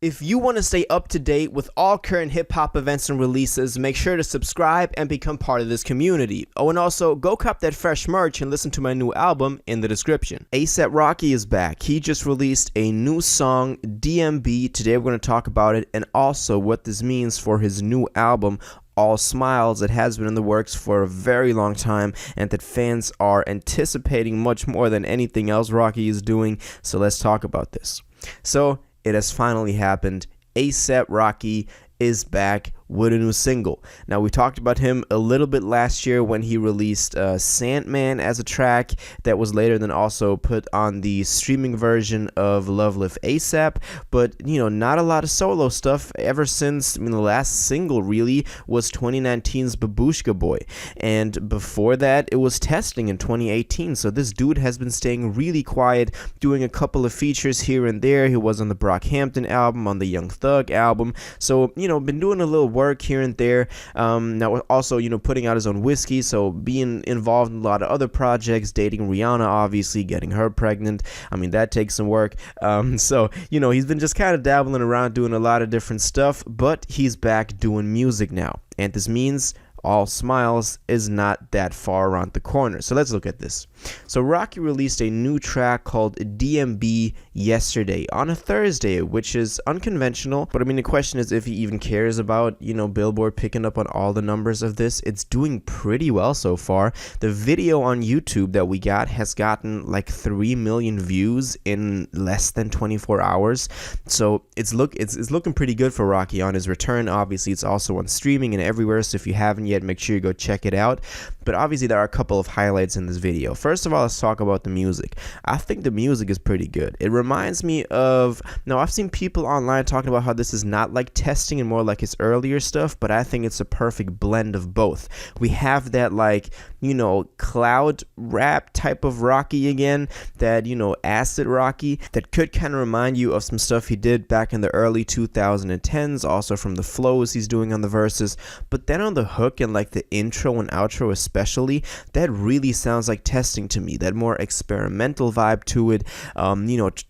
If you want to stay up to date with all current hip-hop events and releases, make sure to subscribe and become part of this community. Oh, and also, go cop that fresh merch and listen to my new album in the description. A$AP Rocky is back. He just released a new song, D.M.B. Today we're going to talk about it and also what this means for his new album, All Smiles. It has been in the works for a very long time and that fans are anticipating much more than anything else Rocky is doing. So let's talk about this. So it has finally happened. A$AP Rocky is back with a new single. Now, we talked about him a little bit last year when he released Sandman as a track that was later then also put on the streaming version of Love Live A$AP, but not a lot of solo stuff ever since. The last single really was 2019's Babushka Boy, and before that it was Testing in 2018. So this dude has been staying really quiet, doing a couple of features here and there. He was on the Brockhampton album, on the Young Thug album, so been doing a little work here and there. Now also putting out his own whiskey, so being involved in a lot of other projects, dating Rihanna, obviously getting her pregnant. That takes some work. So he's been just kind of dabbling around doing a lot of different stuff, but he's back doing music now, and this means All Smiles is not that far around the corner. So let's look at this. So Rocky released a new track called D.M.B. yesterday on a Thursday, which is unconventional, but the question is if he even cares about Billboard picking up on all the numbers of this. It's doing pretty well so far. The video on YouTube that we got has gotten like 3 million views in less than 24 hours. So it's looking pretty good for Rocky on his return. Obviously it's also on streaming and everywhere, so if you haven't yet, make sure you go check it out. But obviously there are a couple of highlights in this video. First of all, let's talk about the music. I think the music is pretty good. It reminds me of, now I've seen people online talking about how this is not like Testing and more like his earlier stuff, but I think it's a perfect blend of both. We have that cloud rap type of Rocky again, that acid Rocky that could kind of remind you of some stuff he did back in the early 2010s, also from the flows he's doing on the verses. But then on the hook and like the intro and outro especially, that really sounds like Testing to me. That more experimental vibe to it,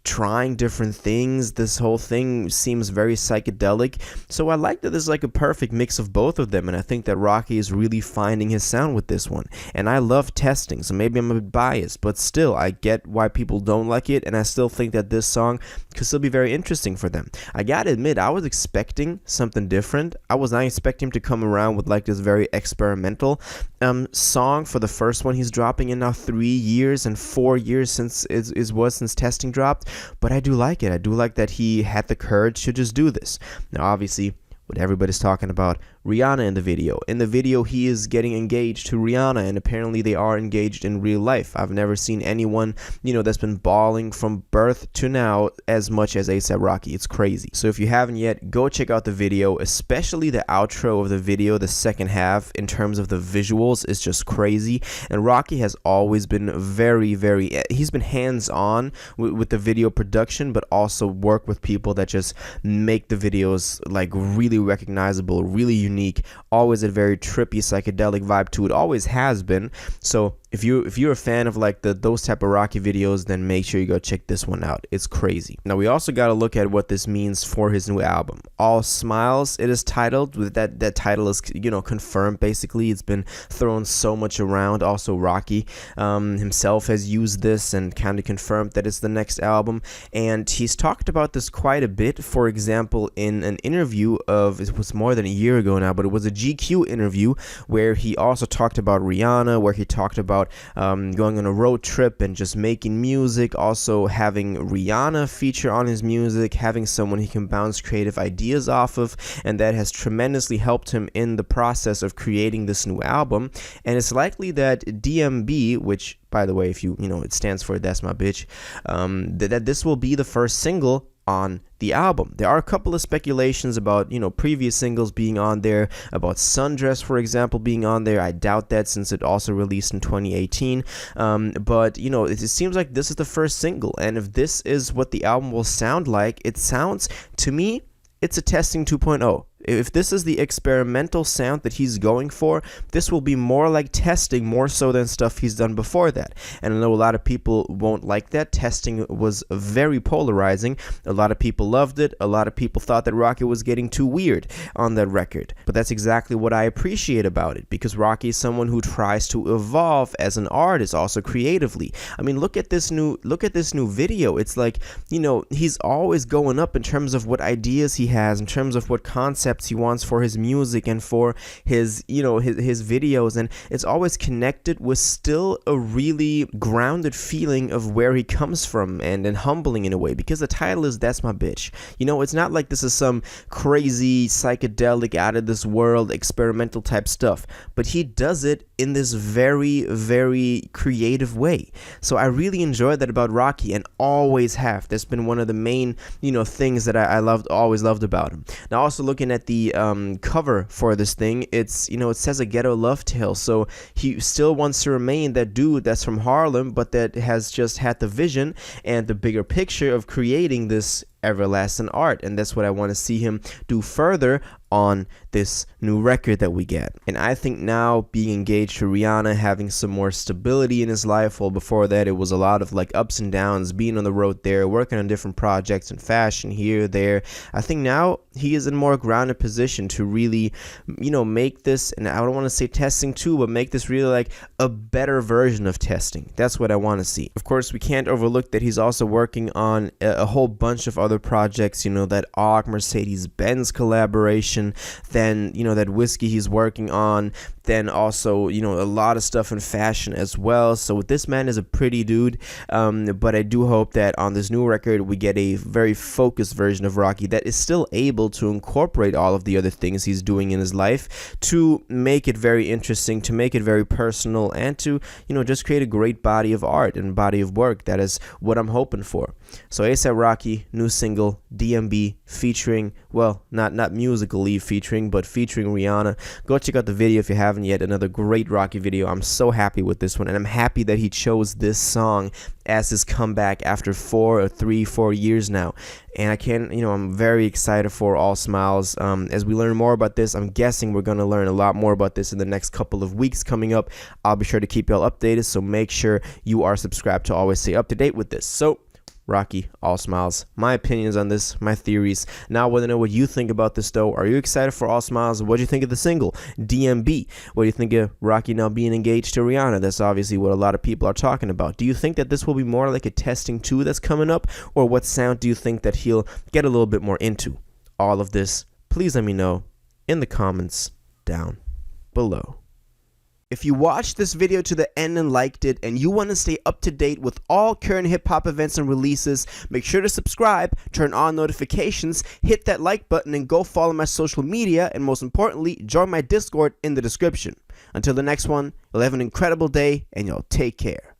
trying different things. This whole thing seems very psychedelic, so I like that there's like a perfect mix of both of them, and I think that Rocky is really finding his sound with this one. And I love Testing, so maybe I'm a bit biased, but still I get why people don't like it, and I still think that this song could still be very interesting for them. I gotta admit, I was expecting something different. I was not expecting him to come around with like this very experimental song for the first one he's dropping in now 3 years and 4 years since since Testing dropped. But I do like it. I do like that he had the courage to just do this. Now obviously what everybody's talking about, Rihanna in the video. In the video, he is getting engaged to Rihanna, and apparently they are engaged in real life. I've never seen anyone, that's been balling from birth to now as much as A$AP Rocky. It's crazy. So if you haven't yet, go check out the video, especially the outro of the video. The second half, in terms of the visuals, is just crazy. And Rocky has always been he's been hands-on with the video production, but also work with people that just make the videos like really recognizable, really unique, always a very trippy psychedelic vibe to it, always has been. So if you're a fan of like those type of Rocky videos, then make sure you go check this one out. It's crazy. Now we also got to look at what this means for his new album, All Smiles. It is titled with that title is confirmed. Basically, it's been thrown so much around. Also Rocky himself has used this and kind of confirmed that it's the next album, and he's talked about this quite a bit. For example, in an interview it was more than a year ago now, but it was a GQ interview where he also talked about Rihanna, where he talked about going on a road trip and just making music, also having Rihanna feature on his music, having someone he can bounce creative ideas off of, and that has tremendously helped him in the process of creating this new album. And it's likely that D.M.B, which by the way, if it stands for That's My Bitch, that this will be the first single on the album. There are a couple of speculations about previous singles being on there, about Sundress, for example, being on there. I doubt that since it also released in 2018, but it seems like this is the first single, and if this is what the album will sound like, it sounds to me it's a Testing 2.0. If this is the experimental sound that he's going for, this will be more like testing more so than stuff he's done before that. And I know a lot of people won't like that. Testing was very polarizing. A lot of people loved it. A lot of people thought that Rocky was getting too weird on that record. But that's exactly what I appreciate about it, because Rocky is someone who tries to evolve as an artist, also creatively. I mean, look at this new video. It's like, you know, he's always going up in terms of what ideas he has, in terms of what concepts he wants for his music and for his, you know, his videos, and it's always connected with still a really grounded feeling of where he comes from, and humbling in a way, because the title is That's My Bitch. You know, it's not like this is some crazy psychedelic out of this world experimental type stuff, but he does it in this very, very creative way. So I really enjoyed that about Rocky, and always have. That's been one of the main, you know, things that I always loved about him. Now, also looking at the cover for this thing, it's, you know, it says a ghetto love tale. So he still wants to remain that dude that's from Harlem, but that has just had the vision and the bigger picture of creating this everlasting art, and that's what I want to see him do further on this new record that we get. And I think now, being engaged to Rihanna, having some more stability in his life, well, before that it was a lot of like ups and downs, being on the road there, working on different projects and fashion here, there, I think now he is in a more grounded position to really, you know, make this, and I don't want to say testing too, but make this really like a better version of testing. That's what I want to see. Of course, we can't overlook that he's also working on a whole bunch of other projects, you know, that AUG Mercedes-Benz collaboration, then, you know, that whiskey he's working on, then also, you know, a lot of stuff in fashion as well. So this man is a pretty dude, but I do hope that on this new record we get a very focused version of Rocky that is still able to incorporate all of the other things he's doing in his life, to make it very interesting, to make it very personal, and to, you know, just create a great body of art and body of work. That is what I'm hoping for. So ASAP Rocky, new single, D.M.B, featuring, well, not musically featuring, but featuring Rihanna. Go check out the video if you haven't yet. Another great Rocky video. I'm so happy with this one, and I'm happy that he chose this song as his comeback after 4 years now. And I can't, you know, I'm very excited for All Smiles. As we learn more about this, I'm guessing we're going to learn a lot more about this in the next couple of weeks coming up. I'll be sure to keep y'all updated, so make sure you are subscribed to always stay up to date with this. So Rocky, All Smiles, my opinions on this, my theories. Now I want to know what you think about this though. Are you excited for All Smiles? What do you think of the single, D.M.B? What do you think of Rocky now being engaged to Rihanna? That's obviously what a lot of people are talking about. Do you think that this will be more like a testing 2 that's coming up? Or what sound do you think that he'll get a little bit more into? All of this, please let me know in the comments down below. If you watched this video to the end and liked it, and you want to stay up to date with all current hip-hop events and releases, make sure to subscribe, turn on notifications, hit that like button, and go follow my social media, and most importantly, join my Discord in the description. Until the next one, you'll have an incredible day, and y'all take care.